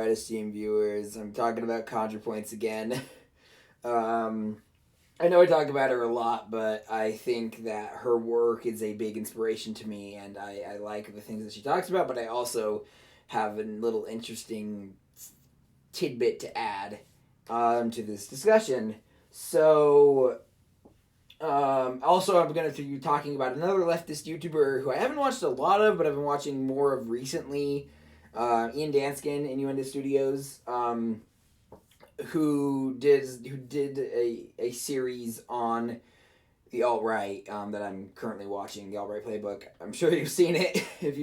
right, esteemed viewers. I'm talking about Contrapoints again. I know I talk about her a lot, but I think that her work is a big inspiration to me, and I like the things that she talks about, but I also have a little interesting tidbit to add to this discussion. So, also, I'm going to be talking about another leftist YouTuber who I haven't watched a lot of, but I've been watching more of recently. Ian Danskin, Innuendo Studios, who did a series on the alt right that I'm currently watching, the alt right playbook. I'm sure you've seen it if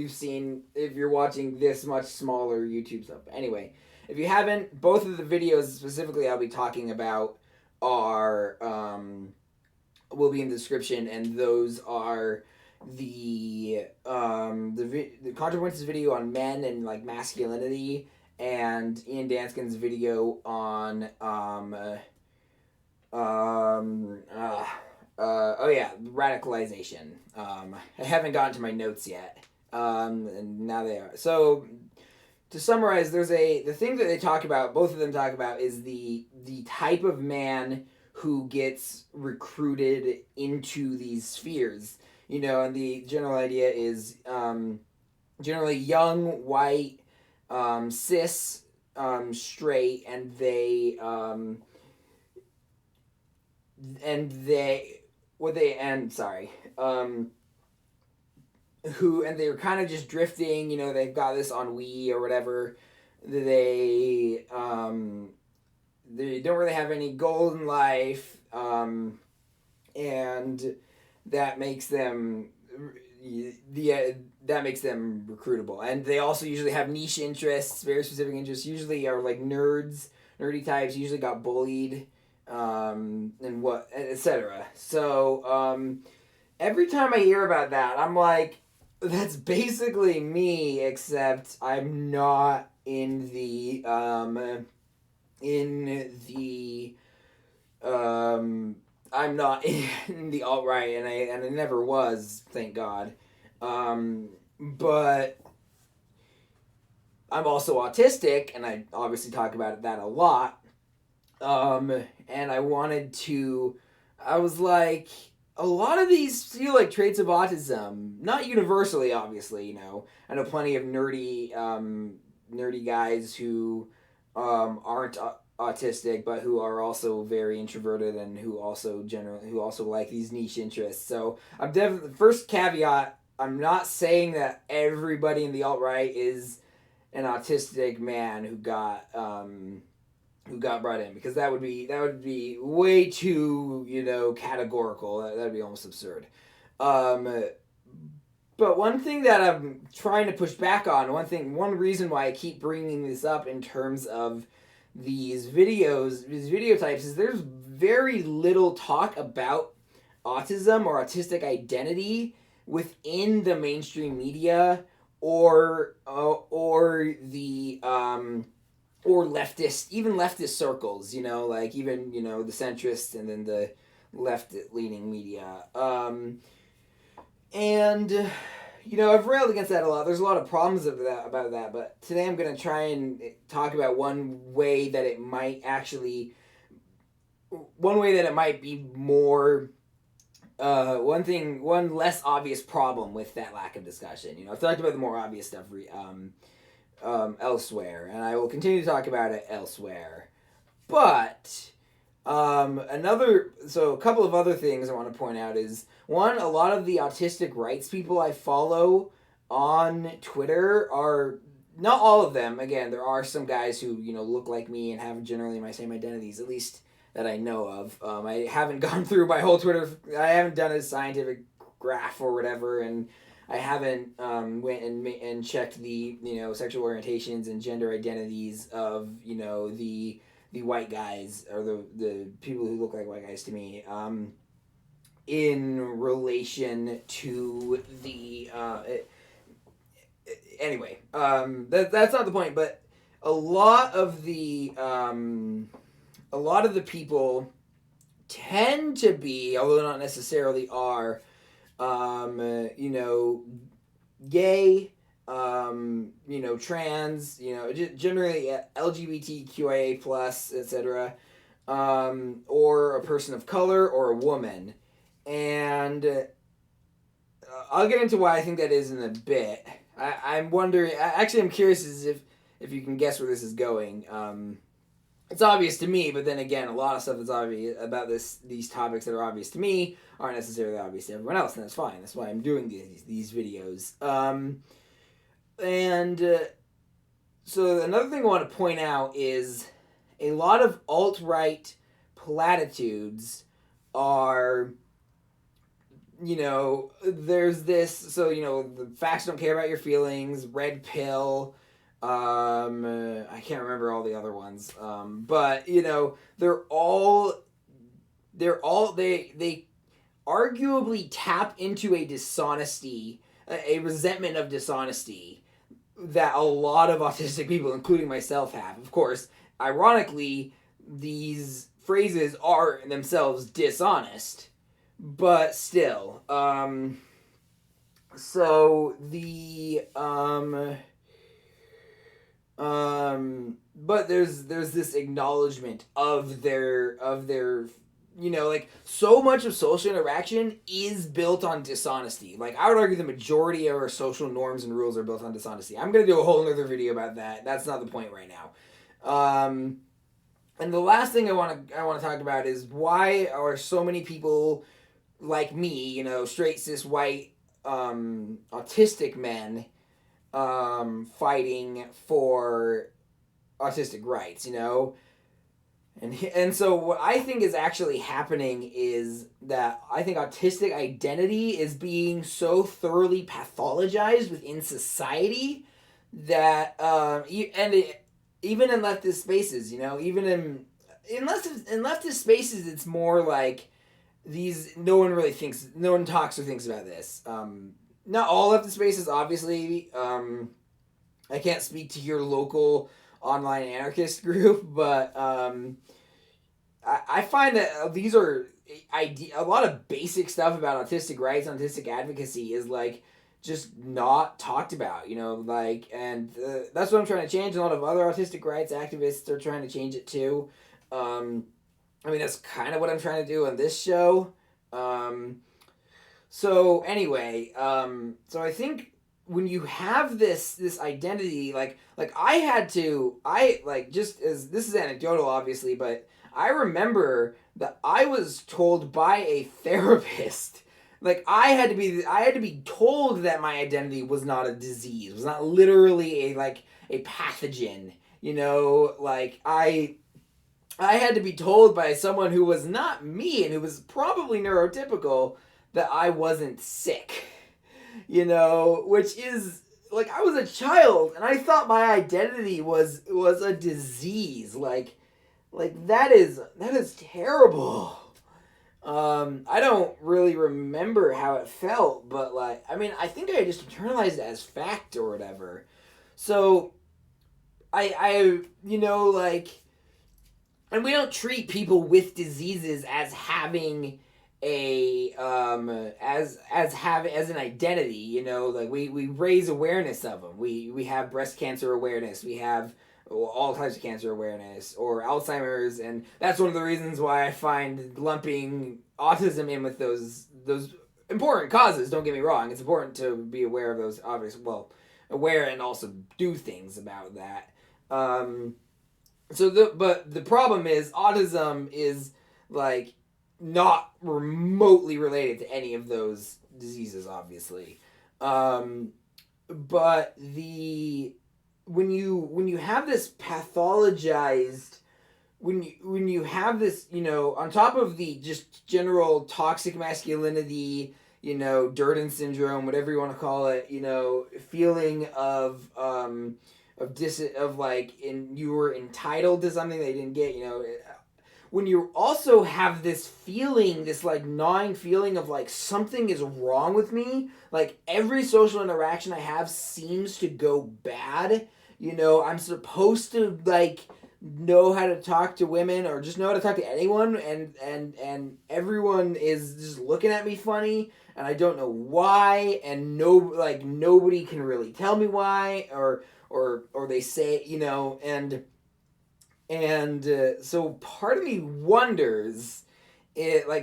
you're watching this much smaller YouTube stuff. Anyway, if you haven't, both of the videos specifically I'll be talking about are will be in the description, and those are the Contrapoints video on men and like masculinity, and Ian Danskin's video on radicalization. I haven't gotten to my notes yet, and now they are. So to summarize, the thing that they talk about, both of them talk about, is the type of man who gets recruited into these spheres. And the general idea is generally young, white, cis, straight, and they they're kind of just drifting. They've got this ennui or whatever. They don't really have any goal in life, and that makes them recruitable. And they also usually have niche interests, very specific interests. Usually are like nerdy types. Usually got bullied, and etc. So every time I hear about that, I'm like, that's basically me, except I'm not in the I'm not in the alt-right, and I never was, thank God. But I'm also autistic, and I obviously talk about that a lot. And I was like, a lot of these feel like traits of autism. Not universally, obviously, I know plenty of nerdy guys who aren't autistic, but who are also very introverted, and who also like these niche interests. So I'm definitely, the first caveat, I'm not saying that everybody in the alt-right is an autistic man who got brought in, because that would be way too categorical. That would be almost absurd. But one thing that I'm trying to push back on, one reason why I keep bringing this up in terms of these video types, is there's very little talk about autism or autistic identity within the mainstream media, or the or leftist, even leftist circles, like even the centrists and then the left-leaning media. And I've railed against that a lot. There's a lot of problems about that, but today I'm going to try and talk about one way that it might be more, one less obvious problem with that lack of discussion. I've talked about the more obvious stuff elsewhere, and I will continue to talk about it elsewhere. But a couple of other things I want to point out is, one, a lot of the autistic rights people I follow on Twitter are, not all of them, again, there are some guys who, look like me and have generally my same identities, at least that I know of. I haven't gone through my whole Twitter, I haven't done a scientific graph or whatever, and I haven't went and checked the sexual orientations and gender identities of the white guys, or the people who look like white guys to me, in relation to the anyway, that's not the point. But a lot of the people tend to be, although not necessarily are, gay, trans, generally LGBTQIA plus, etc., or a person of color or a woman. And I'll get into why I think that is in a bit. I'm wondering. Actually, I'm curious as if you can guess where this is going. It's obvious to me, but then again, a lot of stuff that's obvious about these topics that are obvious to me aren't necessarily obvious to everyone else, and that's fine. That's why I'm doing these videos. So another thing I want to point out is a lot of alt-right platitudes are, there's this, so, the facts don't care about your feelings, red pill, I can't remember all the other ones, but, they arguably tap into a dishonesty, a resentment of dishonesty that a lot of autistic people, including myself, have. Of course, ironically, these phrases are themselves dishonest, but still. But there's this acknowledgement of their so much of social interaction is built on dishonesty. Like, I would argue the majority of our social norms and rules are built on dishonesty. I'm going to do a whole other video about that. That's not the point right now. And the last thing I want to talk about is why are so many people like me, straight, cis, white, autistic men, fighting for autistic rights, And so what I think is actually happening is that I think autistic identity is being so thoroughly pathologized within society that even in leftist spaces, even in leftist spaces, it's more like no one talks or thinks about this. Not all leftist spaces, obviously. I can't speak to your local online anarchist group, but I find that these are a lot of basic stuff about autistic rights and autistic advocacy is just not talked about, and that's what I'm trying to change. A lot of other autistic rights activists are trying to change it too. That's kind of what I'm trying to do on this show. So anyway, so I think when you have this identity, just as this is anecdotal, obviously, but I remember that I was told by a therapist, I had to be told that my identity was not a disease, was not literally a pathogen, I had to be told by someone who was not me and who was probably neurotypical that I wasn't sick. Which is, I was a child, and I thought my identity was a disease. That is terrible. I don't really remember how it felt, but, I think I just internalized it as fact or whatever. So, and we don't treat people with diseases as having as an identity, we raise awareness of them. We have breast cancer awareness, we have all types of cancer awareness, or Alzheimer's, and that's one of the reasons why I find lumping autism in with those important causes. Don't get me wrong, it's important to be aware of those, aware and also do things about that. But the problem is autism is not remotely related to any of those diseases, obviously. But when you have this pathologized, when you have this, on top of the just general toxic masculinity, Durden syndrome, whatever you want to call it, feeling of you were entitled to something they didn't get, when you also have this feeling, this gnawing feeling of something is wrong with me, every social interaction I have seems to go bad, I'm supposed to know how to talk to women or just know how to talk to anyone, and everyone is just looking at me funny, and I don't know why, and nobody can really tell me why, or they say, so part of me wonders,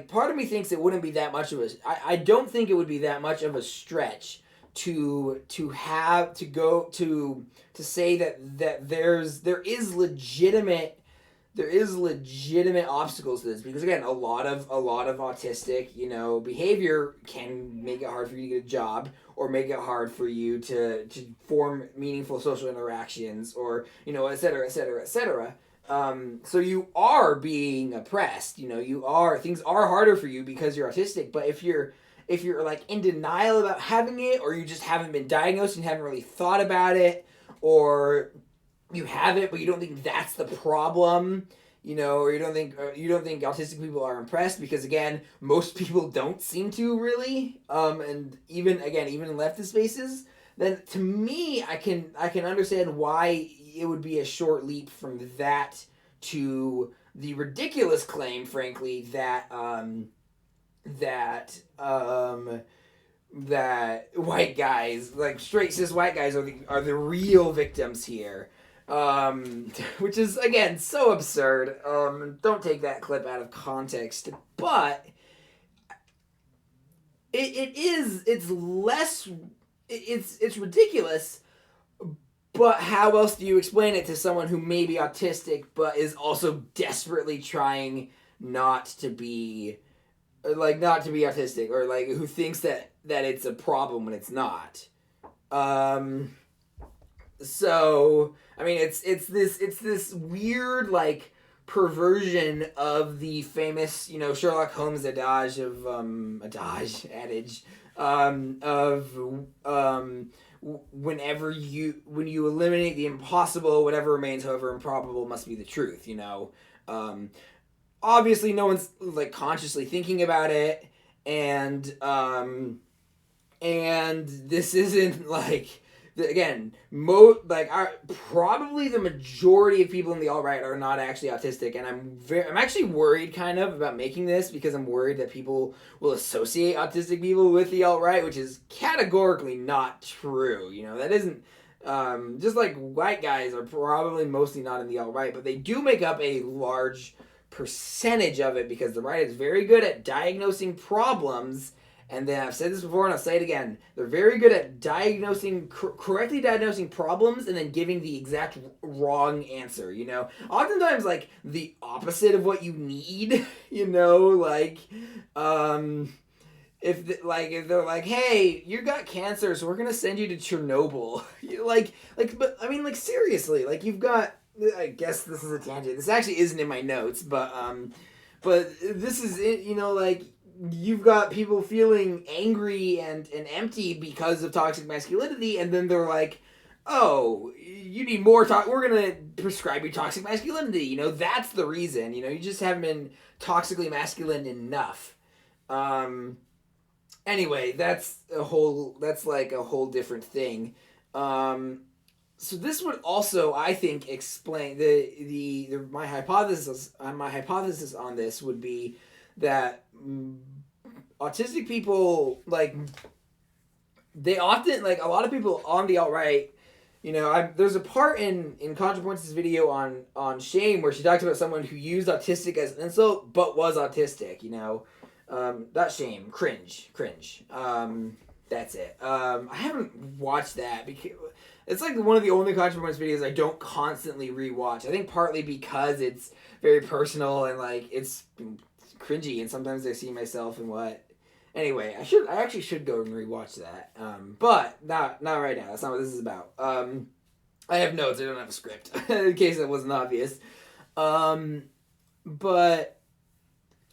part of me thinks it wouldn't be that much of I don't think it would be that much of a stretch to have to go to say that there is legitimate obstacles to this, because again, a lot of autistic behavior can make it hard for you to get a job, or make it hard for you to form meaningful social interactions, or et cetera, et cetera, et cetera. So you are being oppressed. Things are harder for you because you're autistic. But if you're like in denial about having it, or you just haven't been diagnosed and haven't really thought about it, or you have it but you don't think that's the problem, or you don't think autistic people are impressed, because again, most people don't seem to really, and even in leftist spaces, then to me, I can understand why it would be a short leap from that to the ridiculous claim, frankly, that white guys, like straight cis white guys, are the real victims here. Which is again so absurd. Don't take that clip out of context, but it's ridiculous. But how else do you explain it to someone who may be autistic but is also desperately trying not to be autistic, or like who thinks that it's a problem when it's not? So I mean, it's this weird like perversion of the famous Sherlock Holmes adage of when you eliminate the impossible, whatever remains, however improbable, must be the truth. Obviously no one's like consciously thinking about it, and this isn't like, again, probably the majority of people in the alt-right are not actually autistic, and I'm actually worried kind of about making this, because I'm worried that people will associate autistic people with the alt-right, which is categorically not true. That isn't, just like white guys are probably mostly not in the alt-right, but they do make up a large percentage of it, because the right is very good at diagnosing problems. And then I've said this before, and I'll say it again. They're very good at correctly diagnosing problems, and then giving the exact wrong answer. Oftentimes like the opposite of what you need. If they're like, hey, you got cancer, so we're gonna send you to Chernobyl. But I mean, like, seriously, like, you've got. I guess this is a tangent. This actually isn't in my notes, but this is it. You've got people feeling angry and empty because of toxic masculinity, and then they're like, oh, you need more we're gonna prescribe you toxic masculinity. That's the reason. You just haven't been toxically masculine enough. Anyway, that's like a whole different thing. So this would also, I think, explain my hypothesis. My hypothesis on this would be that autistic people, like, they often, like, a lot of people on the alt-right, there's a part in Contrapoints' video on shame where she talks about someone who used autistic as an insult but was autistic. Not shame, cringe. That's it. I haven't watched that because it's like one of the only Contrapoints videos I don't constantly rewatch. I think partly because it's very personal and like it's cringy, and sometimes I see myself in what. Anyway, I actually should go and rewatch that. But not right now. That's not what this is about. I have notes. I don't have a script in case that wasn't obvious. But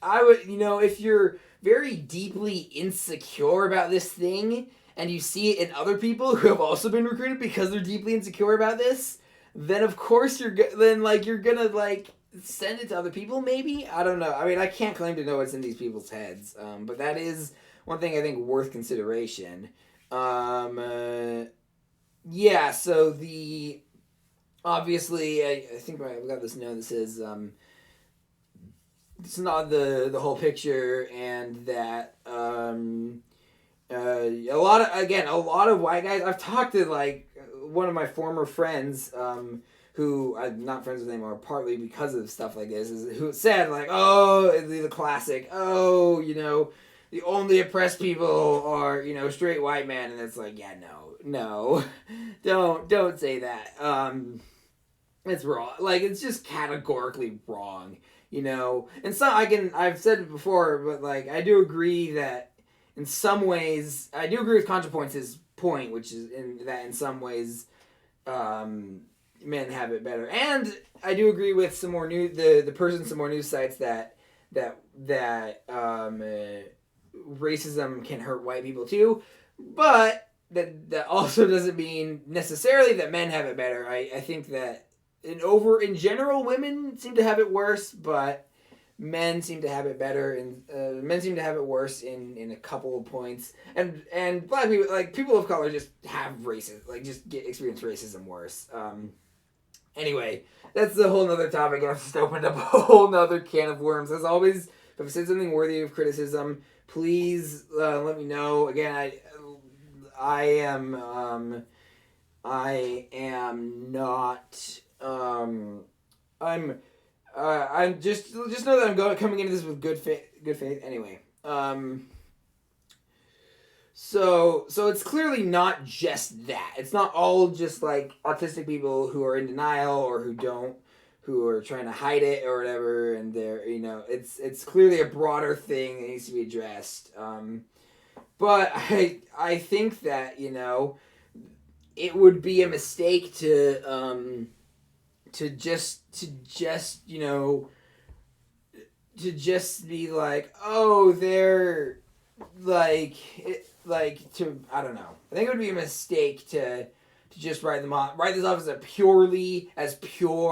I would, if you're very deeply insecure about this thing, and you see it in other people who have also been recruited because they're deeply insecure about this, then of course you're gonna like send it to other people. Maybe, I don't know. I mean, I can't claim to know what's in these people's heads, but that is one thing I think worth consideration. Yeah. So obviously, I think I've got this note that says it's not the whole picture, and that a lot of white guys. I've talked to like one of my former friends who I'm not friends with anymore, partly because of stuff like this, is who said like, oh, the classic, oh, the only oppressed people are straight white men, and it's like, yeah, no, don't say that. It's wrong. Like, it's just categorically wrong. And so I've said it before, but like I do agree that in some ways I do agree with Contrapoints' point, which is in some ways men have it better, and I do agree with some more some more news sites that racism can hurt white people too, but that also doesn't mean necessarily that men have it better. I think that in general, women seem to have it worse, but men seem to have it better, and men seem to have it worse in a couple of points. And black people, like people of color, just have racism, like just experience racism worse. Anyway, that's a whole nother topic. I've just opened up a whole nother can of worms. As always, if I've said something worthy of criticism, please let me know. Again, I am not. I'm just know that I'm coming into this with good faith. Good faith. Anyway, so it's clearly not just that. It's not all just like autistic people who are in denial or who are trying to hide it or whatever, and they're it's clearly a broader thing that needs to be addressed. But I think that it would be a mistake to just be like, oh, they're I don't know. I think it would be a mistake to just write this off as pure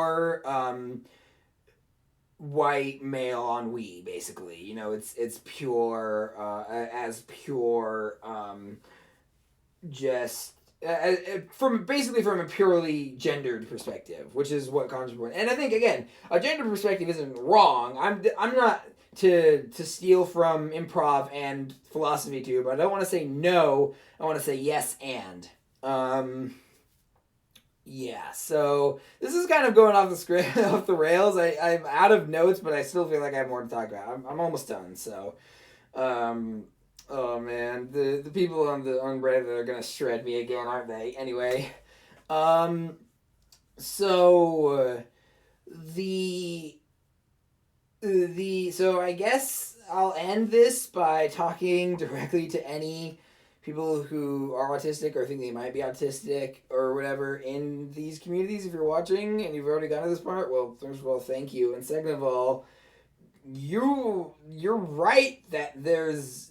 white male ennui, basically. It's pure as pure just from a purely gendered perspective, which is what Contrapoint. And I think again, a gender perspective isn't wrong. I'm not to steal from improv and philosophy too, but I don't want to say no. I want to say yes and. Yeah, so this is kind of going off the script, off the rails. I'm out of notes, but I still feel like I have more to talk about. I'm almost done. So, oh man, the people on Reddit are gonna shred me again, aren't they? Anyway, so so I guess I'll end this by talking directly to any people who are autistic or think they might be autistic or whatever in these communities. If you're watching and you've already gotten to this part, well, first of all, thank you, and second of all, you're right that there's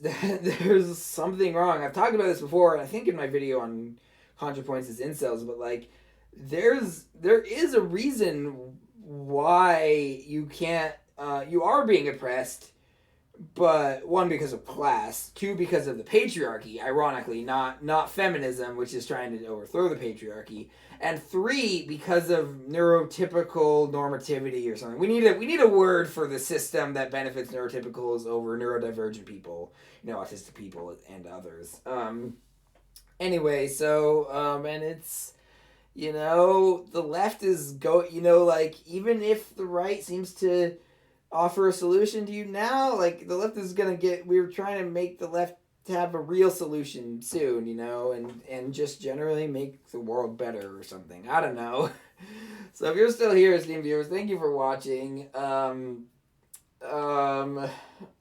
something wrong. I've talked about this before, I think in my video on Contrapoints and Incels, but like there is a reason why you can't you are being oppressed, but one, because of class, two, because of the patriarchy, ironically, not feminism, which is trying to overthrow the patriarchy, and three, because of neurotypical normativity or something. We need a word for the system that benefits neurotypicals over neurodivergent people, autistic people and others. Anyway, so and it's the left is like, even if the right seems to offer a solution to you now, like the left is gonna we're trying to make the left have a real solution soon, and just generally make the world better or something. I don't know. So if you're still here, esteemed viewers, thank you for watching.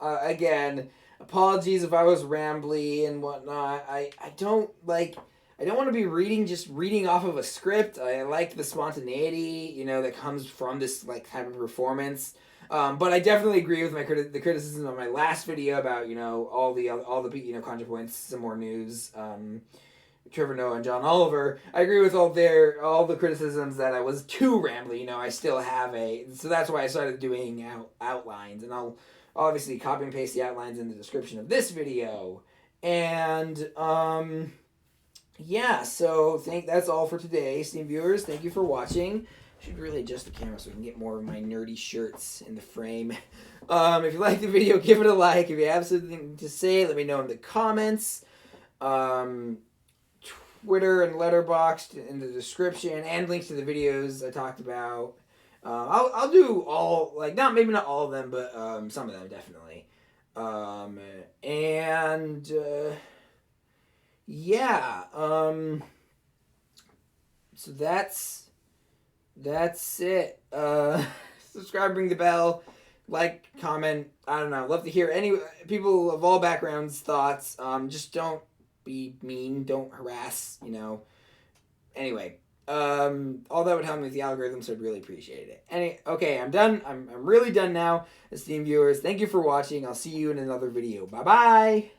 Again, apologies if I was rambly and whatnot. I don't want to be reading off of a script. I like the spontaneity, that comes from this like type of performance. But I definitely agree with the criticism of my last video about all the Contrapoints, some more news, Trevor Noah and John Oliver. I agree with all the criticisms that I was too rambly. I still have so that's why I started doing outlines, and I'll obviously copy and paste the outlines in the description of this video. And yeah, so that's all for today, esteemed viewers. Thank you for watching. Should really adjust the camera so we can get more of my nerdy shirts in the frame. If you like the video, give it a like. If you have something to say, let me know in the comments. Twitter and Letterboxd in the description, and links to the videos I talked about. I'll do all, like, maybe not all of them, but some of them definitely. And yeah, so that's it. Subscribe, ring the bell, like, comment. I don't know. Love to hear any people of all backgrounds thoughts. Just don't be mean. Don't harass. Anyway, all that would help me with the algorithm, so I'd really appreciate it. Okay, I'm done. I'm really done now, esteemed viewers. Thank you for watching. I'll see you in another video. Bye bye.